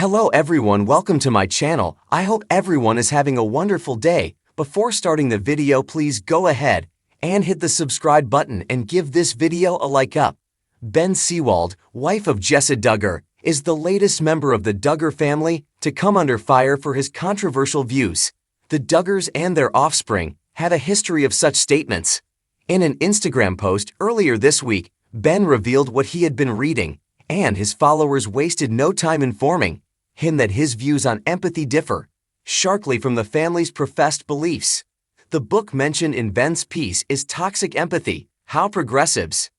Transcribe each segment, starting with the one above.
Hello everyone, welcome to my channel. I hope everyone is having a wonderful day. Before starting the video, please go ahead and hit the subscribe button and give this video a like up. Ben Seewald, wife of Jessa Duggar, is the latest member of the Duggar family to come under fire for his controversial views. The Duggars and their offspring have a history of such statements. In an Instagram post earlier this week, Ben revealed what he had been reading, and his followers wasted no time informing him that his views on empathy differ sharply from the family's professed beliefs. The book mentioned in Ben's piece is Toxic Empathy: How Progressives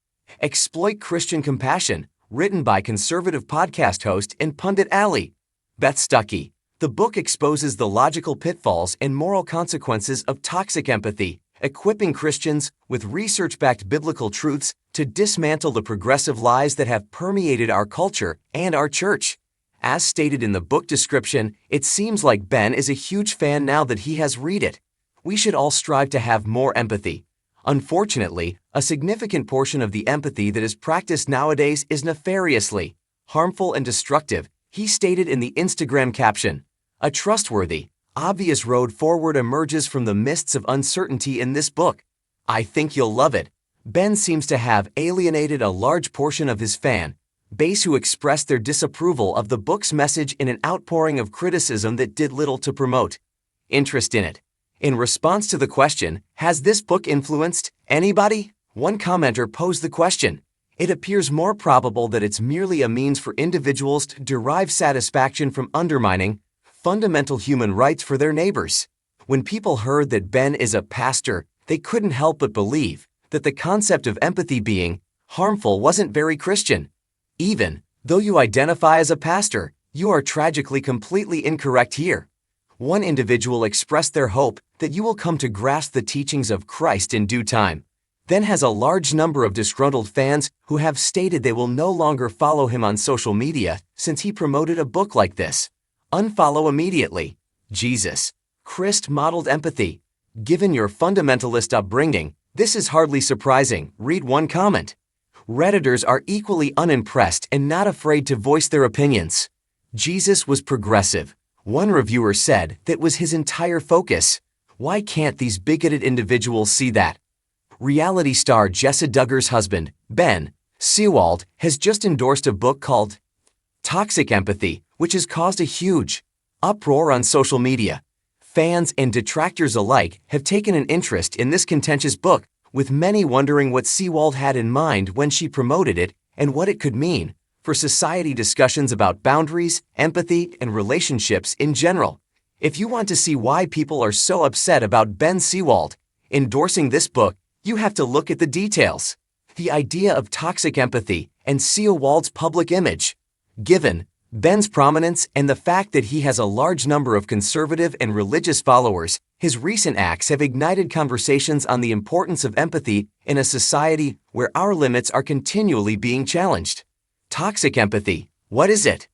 Exploit Christian Compassion, written by conservative podcast host and pundit Ali Beth Stuckey. The book exposes the logical pitfalls and moral consequences of toxic empathy, equipping Christians with research-backed biblical truths to dismantle the progressive lies that have permeated our culture and our church. As stated in the book description, it seems like Ben is a huge fan now that he has read it. We should all strive to have more empathy. Unfortunately, a significant portion of the empathy that is practiced nowadays is nefariously harmful and destructive, he stated in the Instagram caption. A trustworthy, obvious road forward emerges from the mists of uncertainty in this book. I think you'll love it. Ben seems to have alienated a large portion of his fan base who expressed their disapproval of the book's message in an outpouring of criticism that did little to promote interest in it. In response to the question, has this book influenced anybody? One commenter posed the question. It appears more probable that it's merely a means for individuals to derive satisfaction from undermining fundamental human rights for their neighbors. When people heard that Ben is a pastor, they couldn't help but believe that the concept of empathy being harmful wasn't very Christian. Even though you identify as a pastor, you are tragically completely incorrect here. One individual expressed their hope that you will come to grasp the teachings of Christ in due time, then has a large number of disgruntled fans who have stated they will no longer follow him on social media since he promoted a book like this. Unfollow immediately. Jesus Christ modeled empathy. Given your fundamentalist upbringing, this is hardly surprising, read one comment. Redditors are equally unimpressed and not afraid to voice their opinions. Jesus was progressive. One reviewer said that was his entire focus. Why can't these bigoted individuals see that? Reality star Jessa Duggar's husband, Ben Seewald, has just endorsed a book called Toxic Empathy, which has caused a huge uproar on social media. Fans and detractors alike have taken an interest in this contentious book, with many wondering what Seewald had in mind when she promoted it and what it could mean for society discussions about boundaries, empathy, and relationships in general. If you want to see why people are so upset about Ben Seewald endorsing this book, you have to look at the details. The idea of toxic empathy and Seewald's public image. Given Ben's prominence and the fact that he has a large number of conservative and religious followers, his recent acts have ignited conversations on the importance of empathy in a society where our limits are continually being challenged. Toxic empathy, what is it?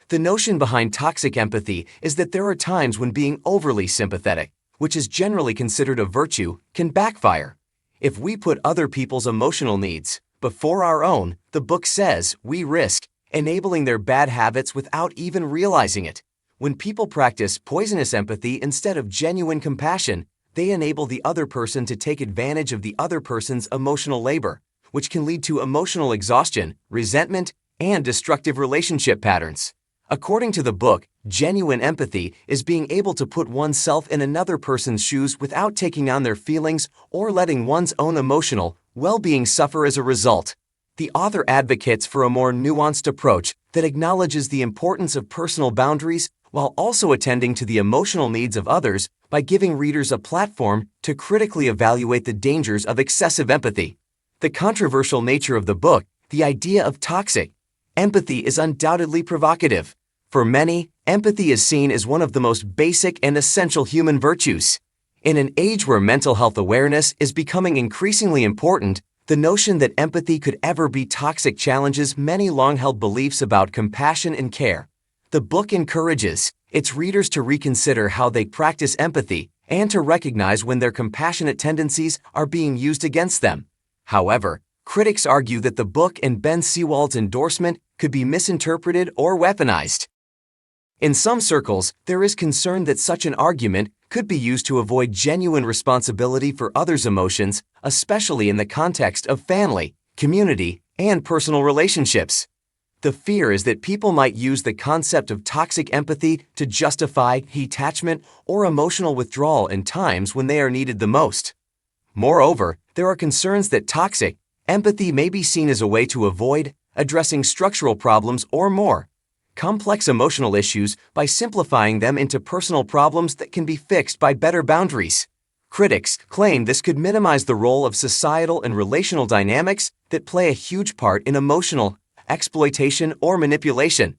The notion behind toxic empathy is that there are times when being overly sympathetic, which is generally considered a virtue, can backfire. If we put other people's emotional needs before our own, the book says we risk enabling their bad habits without even realizing it. When people practice poisonous empathy instead of genuine compassion, they enable the other person to take advantage of the other person's emotional labor, which can lead to emotional exhaustion, resentment, and destructive relationship patterns. According to the book, genuine empathy is being able to put oneself in another person's shoes without taking on their feelings or letting one's own emotional well-being suffer as a result. The author advocates for a more nuanced approach that acknowledges the importance of personal boundaries while also attending to the emotional needs of others by giving readers a platform to critically evaluate the dangers of excessive empathy. The controversial nature of the book, the idea of toxic empathy, is undoubtedly provocative. For many, empathy is seen as one of the most basic and essential human virtues. In an age where mental health awareness is becoming increasingly important, the notion that empathy could ever be toxic challenges many long-held beliefs about compassion and care. The book encourages its readers to reconsider how they practice empathy and to recognize when their compassionate tendencies are being used against them. However, critics argue that the book and Ben Seewald's endorsement could be misinterpreted or weaponized. In some circles, there is concern that such an argument could be used to avoid genuine responsibility for others' emotions, especially in the context of family, community, and personal relationships. The fear is that people might use the concept of toxic empathy to justify detachment or emotional withdrawal in times when they are needed the most. Moreover, there are concerns that toxic empathy may be seen as a way to avoid addressing structural problems or more complex emotional issues by simplifying them into personal problems that can be fixed by better boundaries. Critics claim this could minimize the role of societal and relational dynamics that play a huge part in emotional exploitation or manipulation.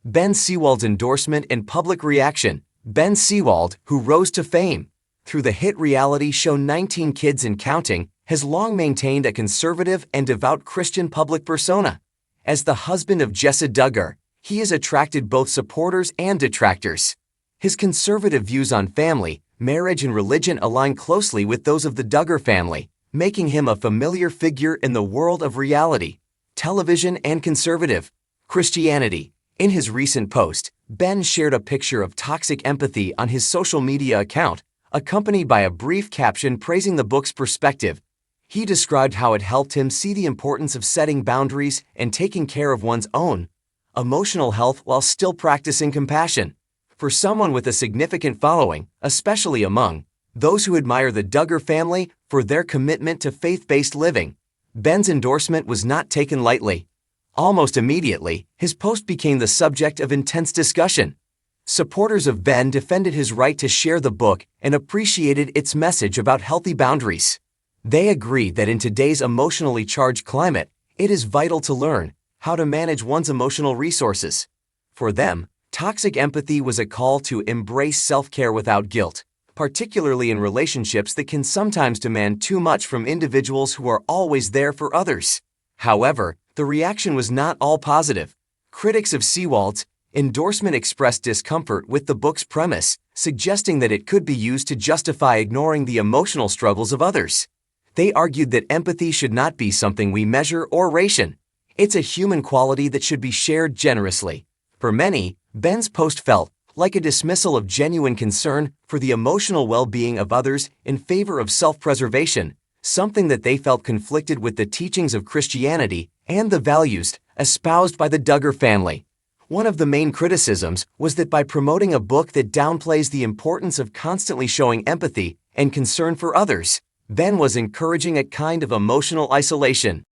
Ben Seewald's endorsement and public reaction. Ben Seewald, who rose to fame through the hit reality show 19 Kids and Counting, has long maintained a conservative and devout Christian public persona. As the husband of Jessa Duggar, he has attracted both supporters and detractors. His conservative views on family, marriage, and religion align closely with those of the Duggar family, making him a familiar figure in the world of reality, television, and conservative Christianity. In his recent post, Ben shared a picture of toxic empathy on his social media account, accompanied by a brief caption praising the book's perspective. He described how it helped him see the importance of setting boundaries and taking care of one's own emotional health while still practicing compassion. For someone with a significant following, especially among those who admire the Duggar family for their commitment to faith-based living, Ben's endorsement was not taken lightly. Almost immediately, his post became the subject of intense discussion. Supporters of Ben defended his right to share the book and appreciated its message about healthy boundaries. They agreed that in today's emotionally charged climate, it is vital to learn how to manage one's emotional resources. For them, toxic empathy was a call to embrace self-care without guilt, particularly in relationships that can sometimes demand too much from individuals who are always there for others. However, the reaction was not all positive. Critics of Seewald's endorsement expressed discomfort with the book's premise, suggesting that it could be used to justify ignoring the emotional struggles of others. They argued that empathy should not be something we measure or ration. It's a human quality that should be shared generously. For many, Ben's post felt like a dismissal of genuine concern for the emotional well-being of others in favor of self-preservation, something that they felt conflicted with the teachings of Christianity and the values espoused by the Duggar family. One of the main criticisms was that by promoting a book that downplays the importance of constantly showing empathy and concern for others, Ben was encouraging a kind of emotional isolation.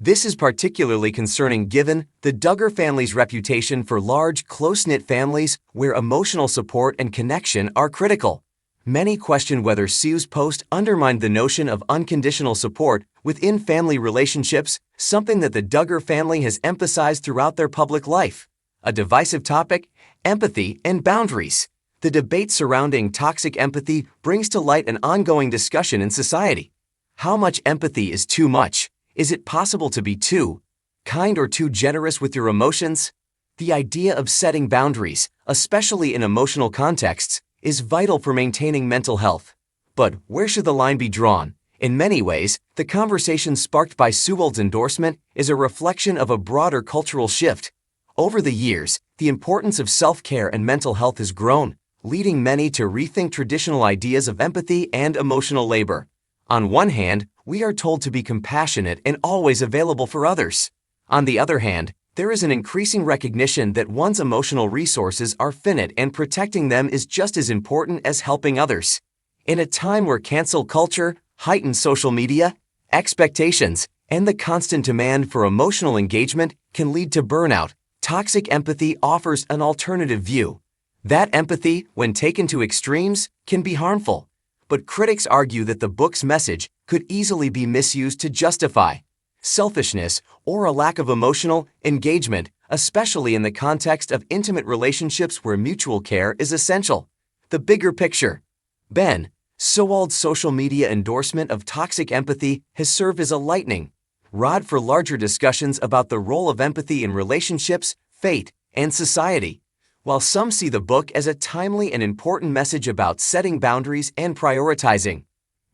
This is particularly concerning given the Duggar family's reputation for large, close-knit families where emotional support and connection are critical. Many question whether Seewald's post undermined the notion of unconditional support within family relationships, something that the Duggar family has emphasized throughout their public life. A divisive topic, empathy and boundaries. The debate surrounding toxic empathy brings to light an ongoing discussion in society. How much empathy is too much? Is it possible to be too kind or too generous with your emotions? The idea of setting boundaries, especially in emotional contexts, is vital for maintaining mental health. But where should the line be drawn? In many ways, the conversation sparked by Seewald's endorsement is a reflection of a broader cultural shift. Over the years, the importance of self-care and mental health has grown, leading many to rethink traditional ideas of empathy and emotional labor. On one hand, we are told to be compassionate and always available for others. On the other hand, there is an increasing recognition that one's emotional resources are finite and protecting them is just as important as helping others. In a time where cancel culture, heightened social media, expectations, and the constant demand for emotional engagement can lead to burnout, toxic empathy offers an alternative view. That empathy, when taken to extremes, can be harmful. But critics argue that the book's message could easily be misused to justify selfishness or a lack of emotional engagement, especially in the context of intimate relationships where mutual care is essential. The bigger picture. Ben Seewald's social media endorsement of toxic empathy has served as a lightning rod for larger discussions about the role of empathy in relationships, faith, and society. While some see the book as a timely and important message about setting boundaries and prioritizing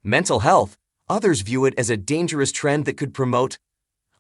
mental health, others view it as a dangerous trend that could promote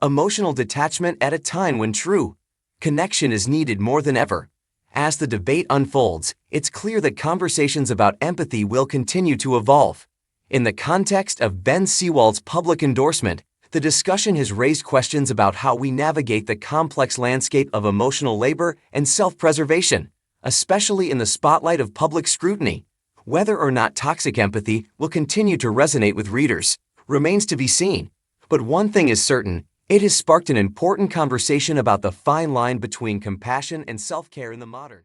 emotional detachment at a time when true connection is needed more than ever. As the debate unfolds, it's clear that conversations about empathy will continue to evolve. In the context of Ben Seewald's public endorsement, the discussion has raised questions about how we navigate the complex landscape of emotional labor and self-preservation, especially in the spotlight of public scrutiny. Whether or not toxic empathy will continue to resonate with readers remains to be seen. But one thing is certain, it has sparked an important conversation about the fine line between compassion and self-care in the modern